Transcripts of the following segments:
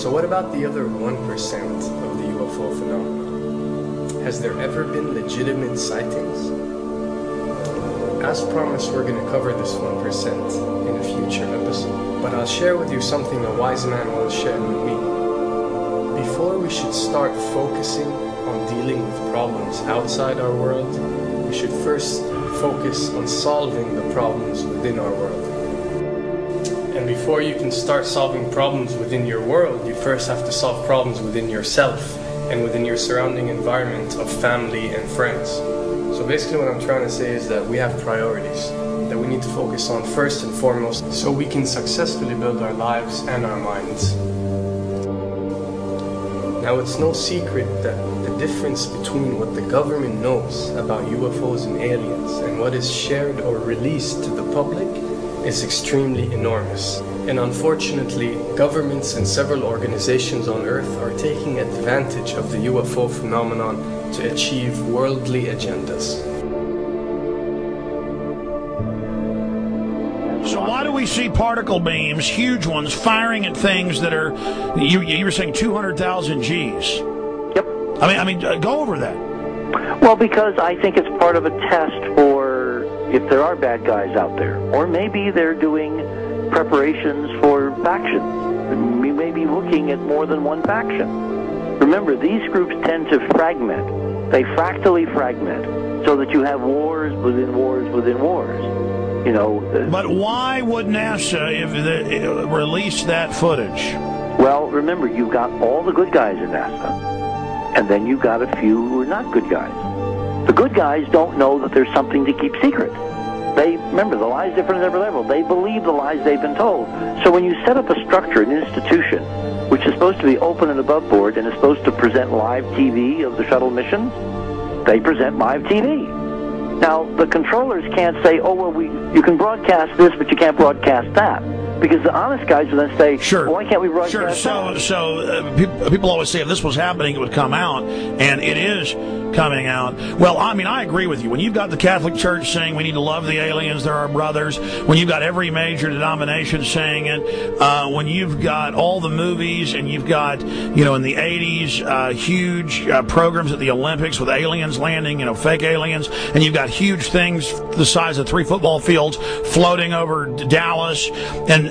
So what about the other 1% of the UFO phenomenon? Has there ever been legitimate sightings? As promised, we're going to cover this 1% in a future episode, but I'll share with you something a wise man once shared with me. Before we should start focusing on dealing with problems outside our world, we should first focus on solving the problems within our world. And before you can start solving problems within your world, you first have to solve problems within yourself and within your surrounding environment of family and friends. So basically what I'm trying to say is that we have priorities that we need to focus on first and foremost so we can successfully build our lives and our minds. Now, it's no secret that the difference between what the government knows about UFOs and aliens and what is shared or released to the public is extremely enormous. And unfortunately, governments and several organizations on Earth are taking advantage of the UFO phenomenon to achieve worldly agendas. So why do we see particle beams, huge ones, firing at things that are, you were saying 200,000 Gs? Yep. I mean, go over that. Well, because I think it's part of a test for if there are bad guys out there. Or maybe they're doing preparations for factions. We may be looking at more than one faction. Remember, these groups tend to fragment. They fractally fragment so that you have wars within wars within wars. You know, but why would NASA release that footage? Well, remember, you've got all the good guys in NASA, and then you've got a few who are not good guys. The good guys don't know that there's something to keep secret. They remember, the lie's different at every level. They believe the lies they've been told. So when you set up a structure, an institution, which is supposed to be open and above board and is supposed to present live TV of the shuttle missions, they present live TV. Now, the controllers can't say, oh, well, you can broadcast this, but you can't broadcast that. Because the honest guys will then say, sure. Well, why can't we broadcast that? So people always say if this was happening, it would come out, and it is coming out. Well, I mean, I agree with you. When you've got the Catholic Church saying we need to love the aliens, they're our brothers, when you've got every major denomination saying it, when you've got all the movies, and you've got, you know, in the 80s, huge programs at the Olympics with aliens landing, you know, fake aliens, and you've got huge things the size of 3 football fields floating over Dallas, and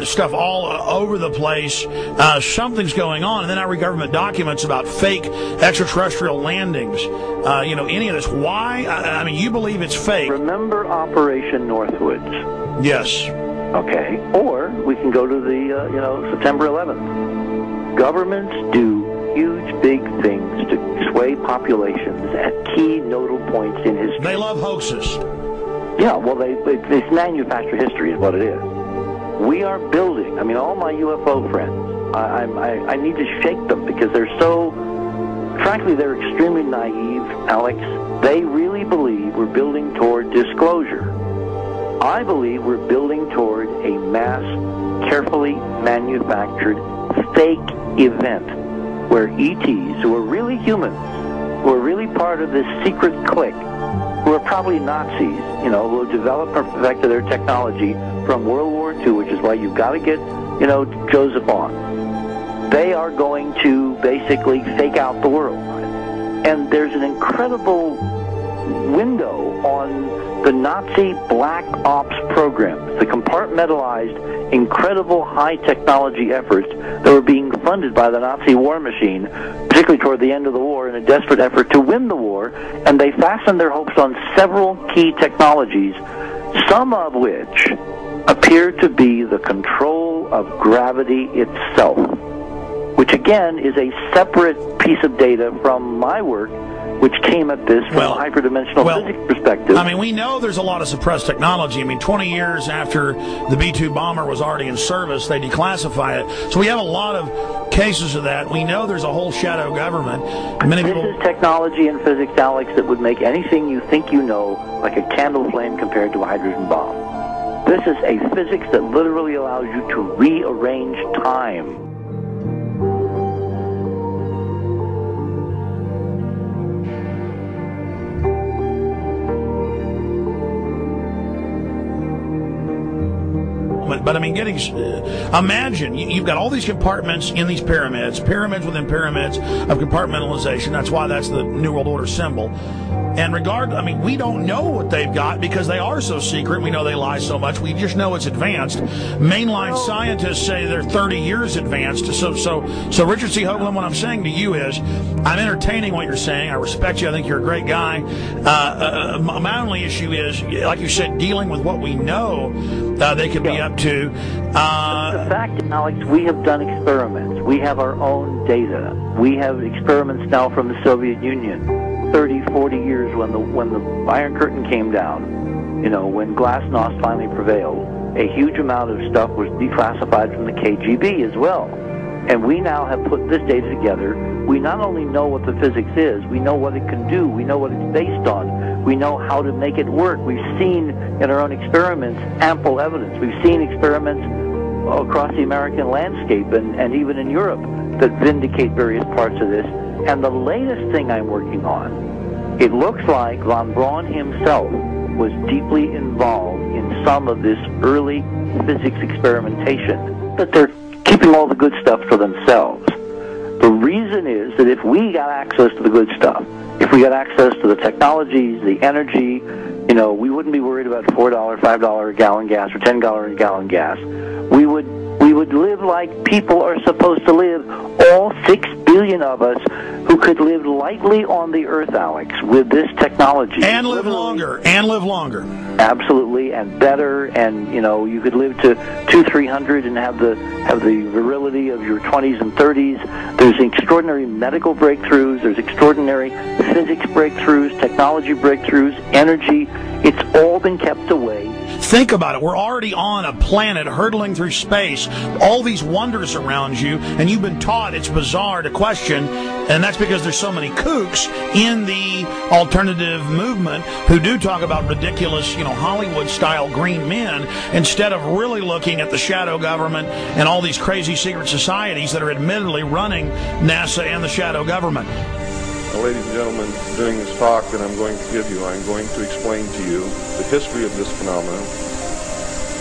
stuff all over the place. Something's going on, and then I read government documents about fake extraterrestrial landings. You know, any of this. Why? I mean, you believe it's fake. Remember Operation Northwoods? Yes. Okay. Or we can go to the, September 11th. Governments do huge, big things to sway populations at key nodal points in history. They love hoaxes. Yeah, well, it's manufactured history is what it is. We are building, I mean, all my UFO friends, I need to shake them because they're so, frankly, they're extremely naive, Alex. They really believe we're building toward disclosure. I believe we're building toward a mass, carefully manufactured, fake event where ETs, who are really humans, who are really part of this secret clique, who are probably Nazis, you know, who have developed or perfected their technology from World War II, which is why you've got to get, you know, Joseph on. They are going to basically fake out the world. And there's an incredible window on the Nazi black ops programs, the compartmentalized, incredible high technology efforts that were being funded by the Nazi war machine, particularly toward the end of the war, in a desperate effort to win the war, and they fastened their hopes on several key technologies, some of which appear to be the control of gravity itself, which again is a separate piece of data from my work, which came at this from a hyperdimensional physics perspective. I mean, we know there's a lot of suppressed technology. I mean, 20 years after the B-2 bomber was already in service, they declassify it. So we have a lot of cases of that. We know there's a whole shadow government. This is technology and physics, Alex, that would make anything you think you know like a candle flame compared to a hydrogen bomb. This is a physics that literally allows you to rearrange time. but I mean, imagine you've got all these compartments in these pyramids within pyramids of compartmentalization. That's why that's the New World Order symbol. And we don't know what they've got because they are so secret. We know they lie so much. We just know it's advanced. Mainline scientists say they're 30 years advanced. So Richard C. Hoagland, what I'm saying to you is, I'm entertaining what you're saying. I respect you. I think you're a great guy. My only issue is, like you said, dealing with what we know they could be up to. The fact, Alex, we have done experiments. We have our own data. We have experiments now from the Soviet Union. 30, 40 years when the Iron Curtain came down, when Glasnost finally prevailed, a huge amount of stuff was declassified from the KGB as well. And we now have put this data together. We not only know what the physics is, we know what it can do, we know what it's based on, we know how to make it work. We've seen in our own experiments ample evidence. We've seen experiments across the American landscape and even in Europe that vindicate various parts of this. And the latest thing I'm working on, it looks like von Braun himself was deeply involved in some of this early physics experimentation, but they're keeping all the good stuff for themselves. The reason is that if we got access to the good stuff, if we got access to the technologies, the energy, we wouldn't be worried about $4, $5 a gallon gas or $10 a gallon gas. We would live like people are supposed to live, all 6 billion of us who could live lightly on the earth, Alex, with this technology. And live longer. Absolutely, and better, and you could live to 200-300 and have the virility of your 20s and 30s. There's extraordinary medical breakthroughs, there's extraordinary physics breakthroughs, technology breakthroughs, energy. It's all been kept away. Think about it. We're already on a planet hurtling through space, all these wonders around you, and you've been taught it's bizarre to question, and that's because there's so many kooks in the alternative movement who do talk about ridiculous, Hollywood-style green men, instead of really looking at the shadow government and all these crazy secret societies that are admittedly running NASA and the shadow government. Now, ladies and gentlemen, during this talk that I'm going to give you, I'm going to explain to you the history of this phenomenon,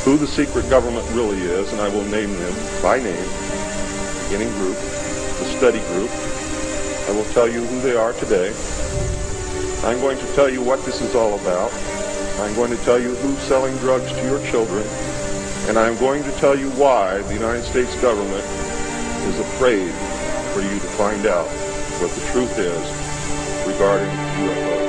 who the secret government really is, and I will name them by name, beginning group, the study group. I will tell you who they are today. I'm going to tell you what this is all about. I'm going to tell you who's selling drugs to your children, and I'm going to tell you why the United States government is afraid for you to find out what the truth is regarding UFOs.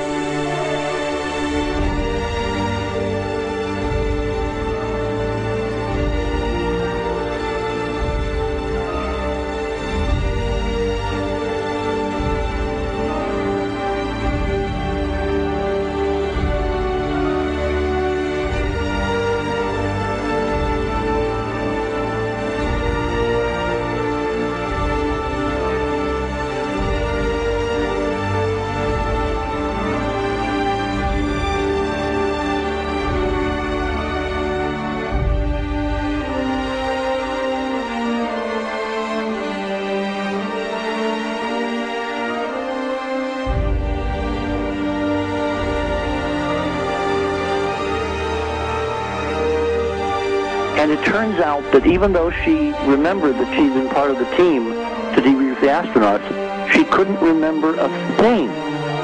And it turns out that even though she remembered that she'd been part of the team to debrief the astronauts, she couldn't remember a thing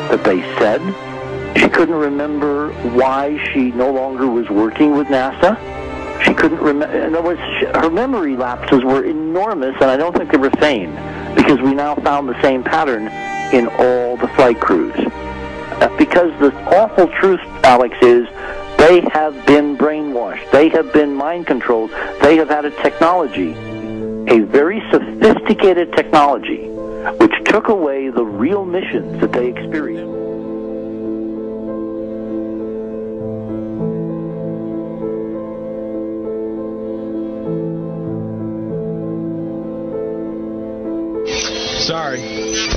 that they said. She couldn't remember why she no longer was working with NASA. She couldn't remember. In other words, her memory lapses were enormous, and I don't think they were feigned, because we now found the same pattern in all the flight crews. Because the awful truth, Alex, is they have been brainwashed. They have been mind controlled. They have had a technology, a very sophisticated technology, which took away the real missions that they experienced. Sorry.